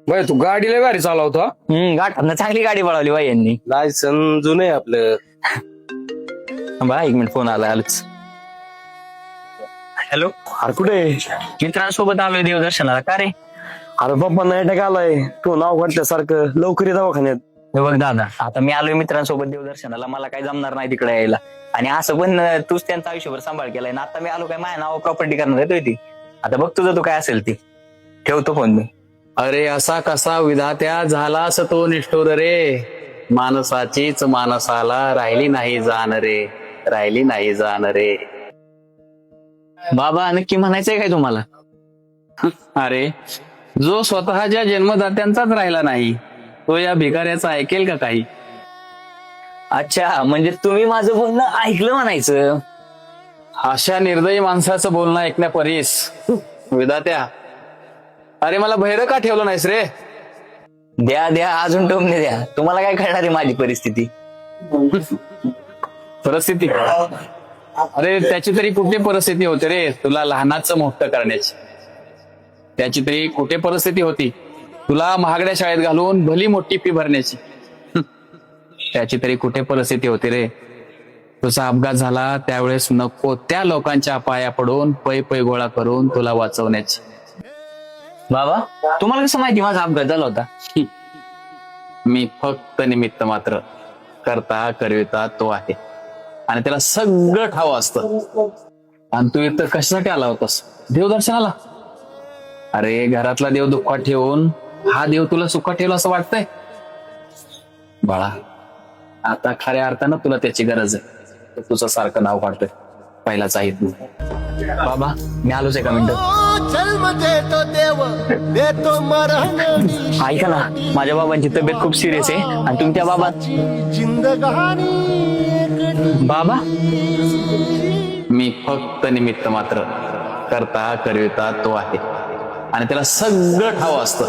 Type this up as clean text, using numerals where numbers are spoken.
Bye तू गाडीला भारी चालवतो हा? गाठांना चांगली गाडी पळवली बाई यांनी. लायसन जुनं आहे आपलं. बा एक मिनिट फोन आलाच. हॅलो, अरे कुठे? मित्रांसोबत आलोय देवदर्शनाला. का रे? अरे बाप्पा नाही अटॅक आलाय. तू नाव काढल्यासारखं लवकर ये दवाखान्यात. हे बघ दादा, आता मी आलोय मित्रांसोबत देवदर्शनाला, मला काही जमणार नाही तिकडे यायला. आणि असं पण तूच त्यांचा आयुष्यभर सांभाळ केलाय ना. आता मी आलो काय माझ्या नाव प्रॉपर्टी करणार येतोय ती. आता बघ तुझं तू काय असेल ती. ठेवतो फोन मी. अरे असा कसा विधात्या झालास तो निष्ठुर रे. माणसाचीच माणसाला राहिली नाही जाण रे, राहिली नाही जाण रे. बाबा नक्की म्हणायचंय काय तुम्हाला? अरे जो स्वतःच्या जन्मदात्यांचाच राहिला नाही तो या भिकाऱ्याचा ऐकेल का काही? अच्छा, म्हणजे तुम्ही माझं बोलणं ऐकलं म्हणायचं. अशा निर्दयी माणसाचं बोलणं ऐकण्यापरीस विधात्या, अरे मला बहिरं का ठेवलं नाहीस रे? द्या द्या, अजून टोमणे द्या. तुम्हाला काय कळणार आहे माझी परिस्थिती? परिस्थिती? अरे त्याची तरी कुठे परिस्थिती होती रे तुला लहानाचं मोठं करण्याची? त्याची तरी कुठे परिस्थिती होती तुला महागड्या शाळेत घालून भली मोठी फी भरण्याची? त्याची तरी कुठे परिस्थिती होती रे तुझा अपघात झाला त्यावेळेस नको त्या लोकांच्या पाया पडून पै पै गोळा करून तुला वाचवण्याची? बाबा तुम्हाला कसं माहिती माझा अपघात झाला होता? मी फक्त निमित्त मात्र, करता करविता तो आहे आणि त्याला सगळं ठाव असतं. आणि तू इथं कशासाठी आला होतास? देवदर्शनाला? अरे घरातला देव दुःखात ठेवून हा देव तुला सुखात ठेवला असं वाटतंय? बाळा आता खऱ्या अर्थानं तुला त्याची गरज आहे. तो तुझं सारखं नाव काढतोय, पहिलाच आहे तू. बाबा मी आलोच एका मिनिट. जन्म देतो देव देतो मरण ऐका ना, माझ्या बाबांची तब्येत खूप सिरियस आहे आणि तुम्ही त्या बाबा. जिंदगानी बाबा मी फक्त निमित्त मात्र, करता करविता तो आहे आणि त्याला सगळं ठाव असतं.